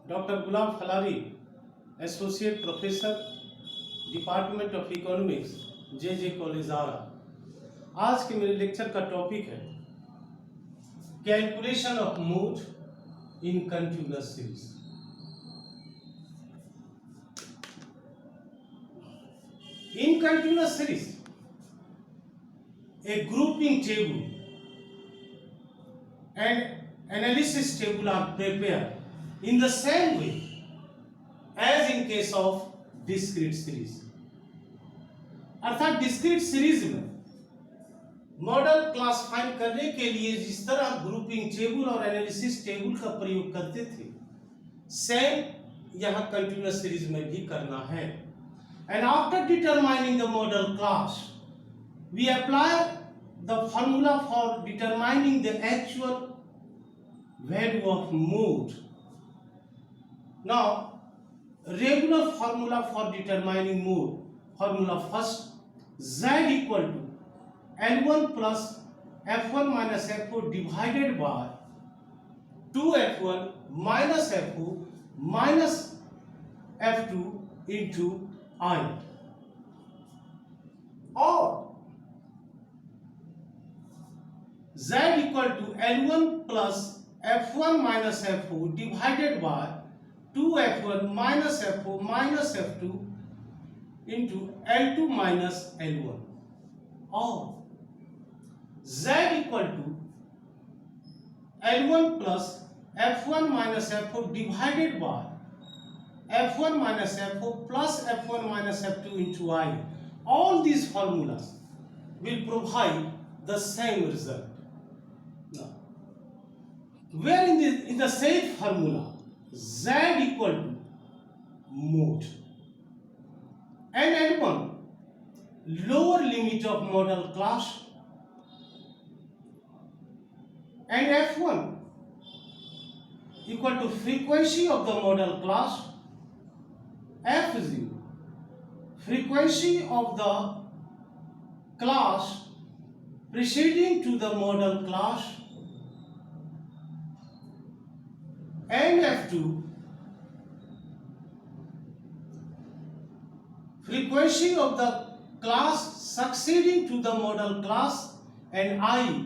Doctor Ghulam Falari, associate professor, department of economics, J college Arrah. आज के मेरे लेक्चर का टॉपिक है calculation of mode in continuous series. In continuous series, a grouping table and analysis table are prepared in the same way as in case of discrete series. अर्थात discrete series में model classify करने के लिए जिस तरह grouping table और analysis table का प्रयोग करते थे, सेम यहां कंटिन्यूअस सीरीज में भी करना है। And after determining the model class, we apply the formula for determining the actual value of mode. Now, regular formula for determining mode. Formula first, z equal to L1 plus F1 minus F4 divided by 2F1 minus F4 minus F2 into I, और z equal to L1 plus F1 minus F4 divided by 2F1 minus F4 minus F2 into L2 minus L1, और z equal to L1 plus F1 minus F4 divided by F1 minus F4 plus F1 minus F2 into I. All these formulas will provide the same result. Now, where in the said formula z equal to mode and L1 lower limit of model class and F1 equal to frequency of the model class, F0 frequency of the class preceding to the model class, and F2 frequency of the class succeeding to the model class, and I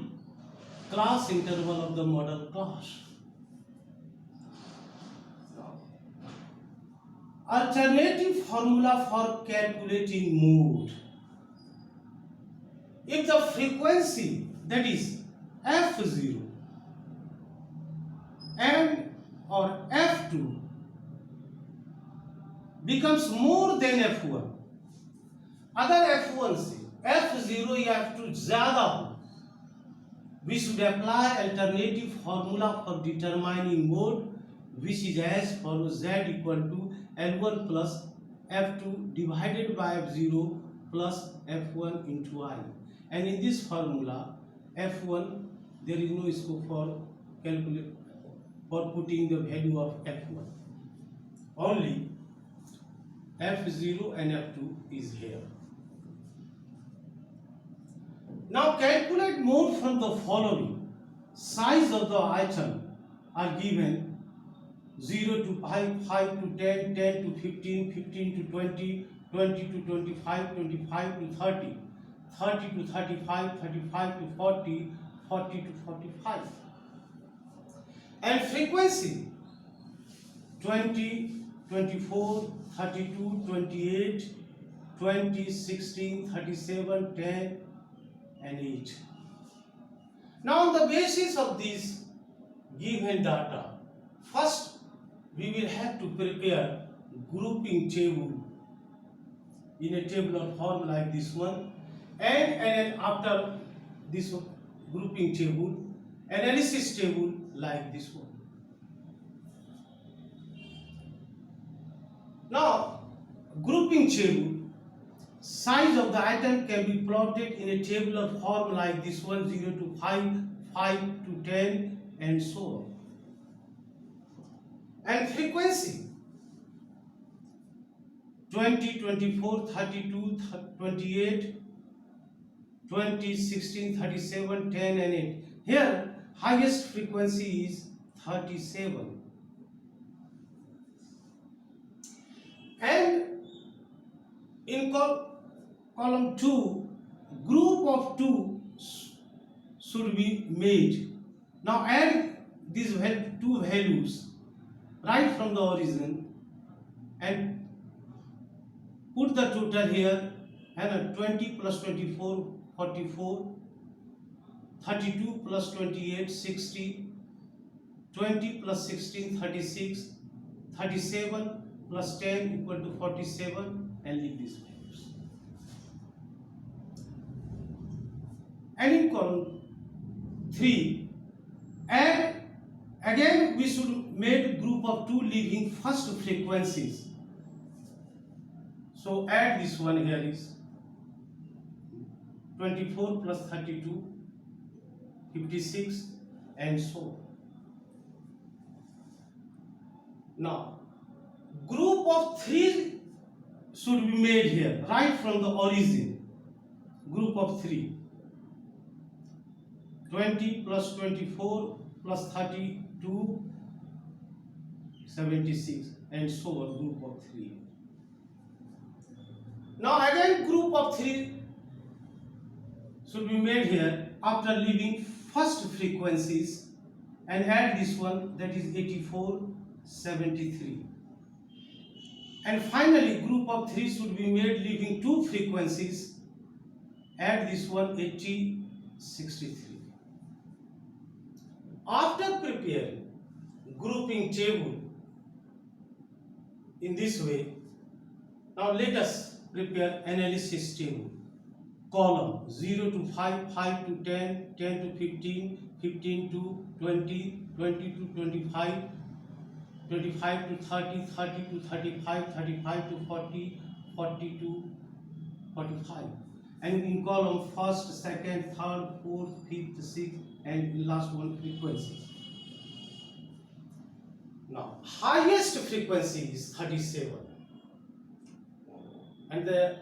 class interval of the model class. Alternative formula for calculating mode. If the frequency, that is F0 and or F2 becomes more than F1, अगर F1 से F0 या F2 ज्यादा हो, we should apply alternative formula for determining mode, which is as follows: z equal to L1 plus F2 divided by F0 plus F1 into I. And in this formula, F1 there is no scope for putting the value of F1. Only F0 and F2 is here. Now calculate mode from the following. Size of the item are given: 0 to 5, 5 to 10, 10 to 15, 15 to 20, 20 to 25, 25 to 30, 30 to 35, 35 to 40, 40 to 45. And frequency 20, 24, 32, 28, 20, 16, 37, 10 and 8. Now on the basis of these given data, first we will have to prepare grouping table in a tabular form like this one, and after this grouping table, analysis table like this one. Now grouping table, size of the item can be plotted in a tabular form like this one: 0 to 5, 5 to 10 and so on. And frequency 20, 24, 32, 28, 20, 16, 37, 10 and 8. Here highest frequency is 37. And in column 2, group of 2 should be made. Now add these two values right from the origin and put the total here, and 20 plus 24 44, 32 plus 28 60, 20 plus 16 36, 37 plus 10 equal to 47, and leave these values. And in column 3, and again we should make group of 2 leaving first frequencies. So add this one here is 24 plus 32, 56, and so on. Now, group of 3 should be made here, right from the origin. Group of 3. 20 plus 24 plus 32, 76, and so on, group of 3. Now again group of 3 should be made here after leaving first frequencies, and add this one, that is 84, 73. And finally group of 3 should be made leaving 2 frequencies, add this one, 80, 63. After preparing grouping table in this way, now let us prepare analysis table. Column 0 to 5, 5 to 10, 10 to 15, 15 to 20, 20 to 25, 25 to 30, 30 to 35, 35 to 40, 40 to 45. And in column first, second, third, fourth, fifth, sixth, and last one, frequencies. Now highest frequency is 37, and the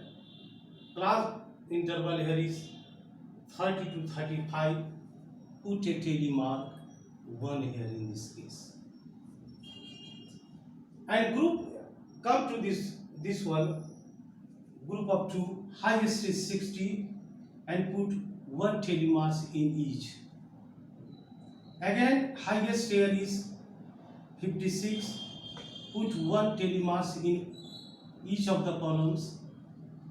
class interval here is 30 to 35. Put a tally mark 1 here in this case. And group, come to this one, group of 2, highest is 60, and put 1 tally mark in each. Again highest here is 56, put 1 tally mark in each of the columns.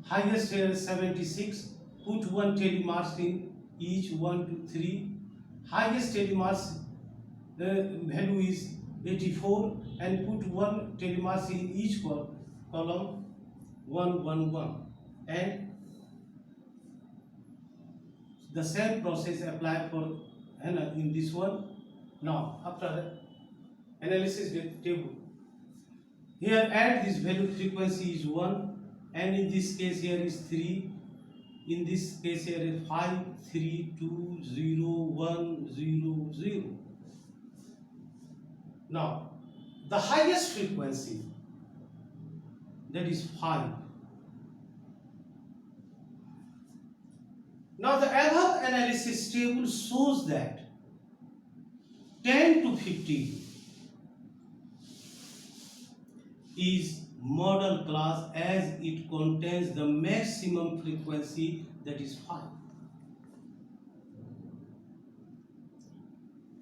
Highest here is 76, put 1 tally mark in each, 1, 2, 3. Highest tally mark, the value is 84, and put 1 tally mark in each column, 1, 1, 1. And the same process apply for in this one. Now after analysis table, here add this value, frequency is 1, and in this case here is 3, in this case here is 5, 3, 2, 0, 1, 0, 0. Now the highest frequency, that is 5. Now the above analysis table shows that 10 to 15 is model class, as it contains the maximum frequency, that is 5.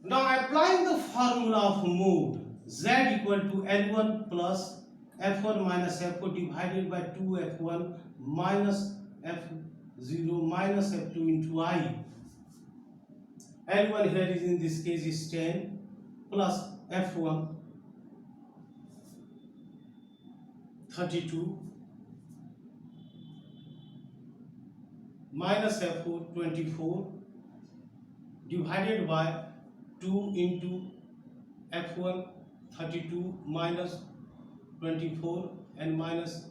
Now applying the formula of mode, Z equal to L1 plus F1 minus F4 divided by 2F1 minus F0 minus F2 into I. L1 here is, in this case, is 10 plus F1 32 minus F4 24 divided by 2 into F1 32 minus 24 and minus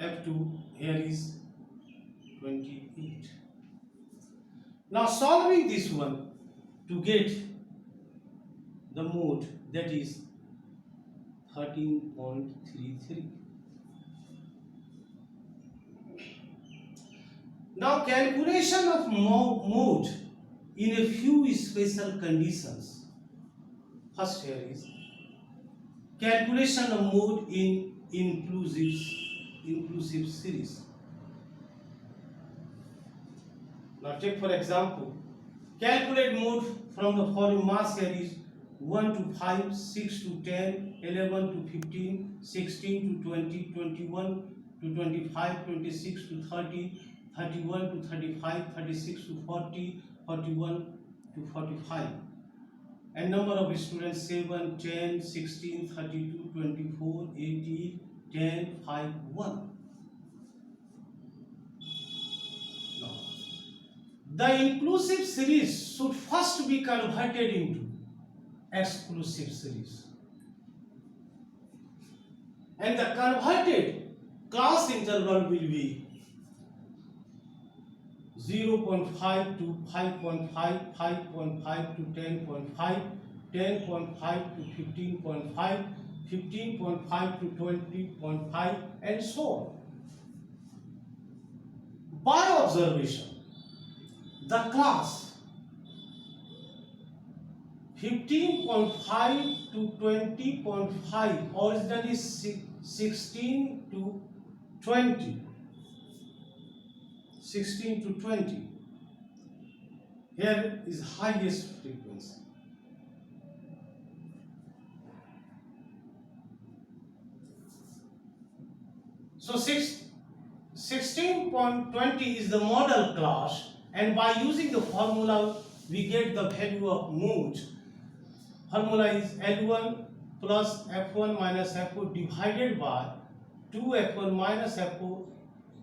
F2 here is 28. Now solving this one to get the mode, that is 13.33. Now calculation of mode in a few special conditions. First here is calculation of mode in inclusive series. Now take for example, calculate mode from the following mass here is 1 to 5, 6 to 10, 11 to 15, 16 to 20, 21 to 25, 26 to 30, 31 to 35, 36 to 40, 41 to 45. And number of students 7, 10, 16, 32, 24, 18, 10, 5, 1. Now, the inclusive series should first be converted into exclusive series. And the converted class interval will be 0.5 to 5.5, 5.5 to 10.5, 10.5 to 15.5, 15.5 to 20.5, and so on. By observation, the class 15.5 to 20.5, originally 16 to 20. 16 to 20. Here is highest frequency. So 16.20 is the model class, and by using the formula we get the value of mode. Formula is L1 plus F1 minus F4 divided by 2F1 minus F4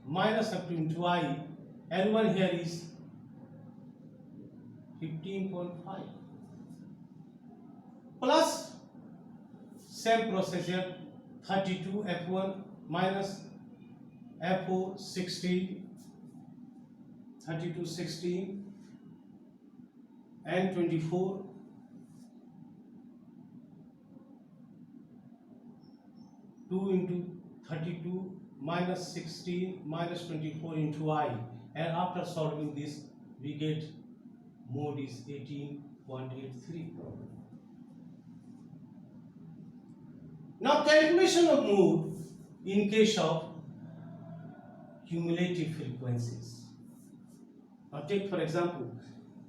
minus F2 into I. L1 here is 15.5 plus same process here 32 F1 minus F4 16, 32 16 and 24 2 into 32 minus 16 minus 24 into I, and after solving this we get mode is 18.83. Now calculation of mode in case of cumulative frequencies. Now take for example,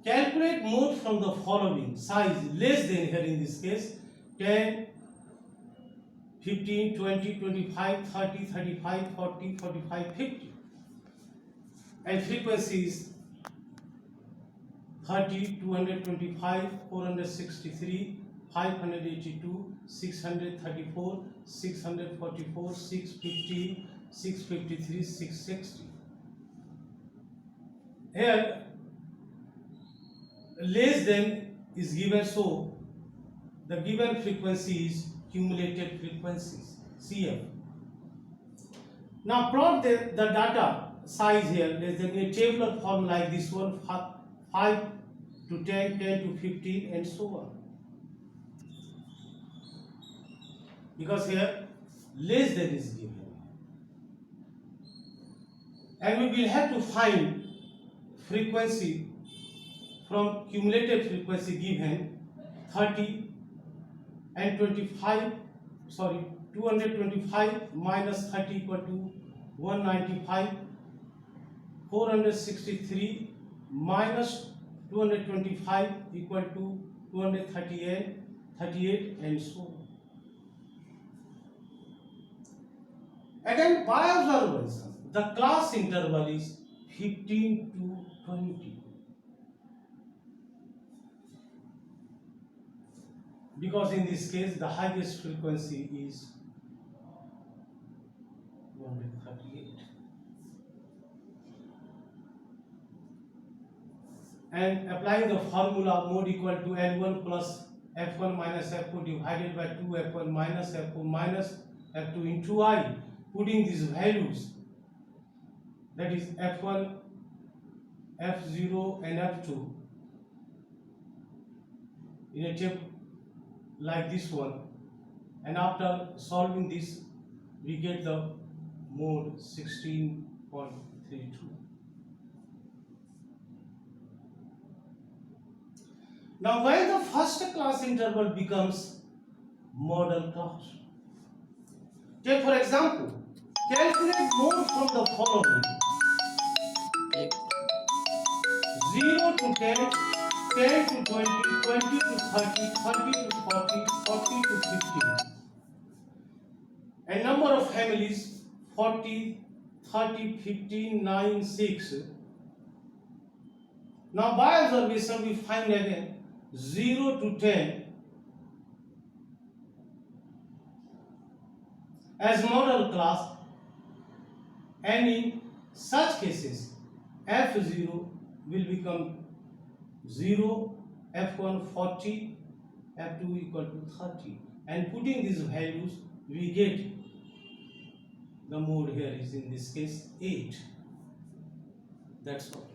calculate mode from the following size less than, here in this case 10, 15, 20, 25, 30, 35, 40, 45, 50. And frequencies 30, 225, 463, 582, 634, 644, 650, 653, 660. Here less than is given, so the given frequency is cumulative frequencies, CF. Now plot the data size here less than a tabular form like this one, 5 to 10, 10 to 15 and so on. Because here less than is given. And we will have to find frequency from cumulative frequency given 30 and 225 minus 30 equal to 195, 463 minus 225 equal to 238 and so on. Again, by observation, the class interval is 15 to 20. Because in this case the highest frequency is 138. And applying the formula mode equal to L1 plus F1 minus F4 divided by 2F1 minus F4 minus F2 into I, putting these values, that is F1, F0 and F2 in a table like this one, and after solving this we get the mode 16.32. Now when the first class interval becomes model class. Take for example, calculate mode from the following: 0 to 10, 10 to 20, 20 to 30, 30 to 40, 40 to 50. And number of families 40, 30, 15, 9, 6. Now by observation we find again 0 to 10 as model class, and in such cases F0 will become 0, F1 40, F2 equal to 30, and putting these values we get the mode here is in this case 8. That's all.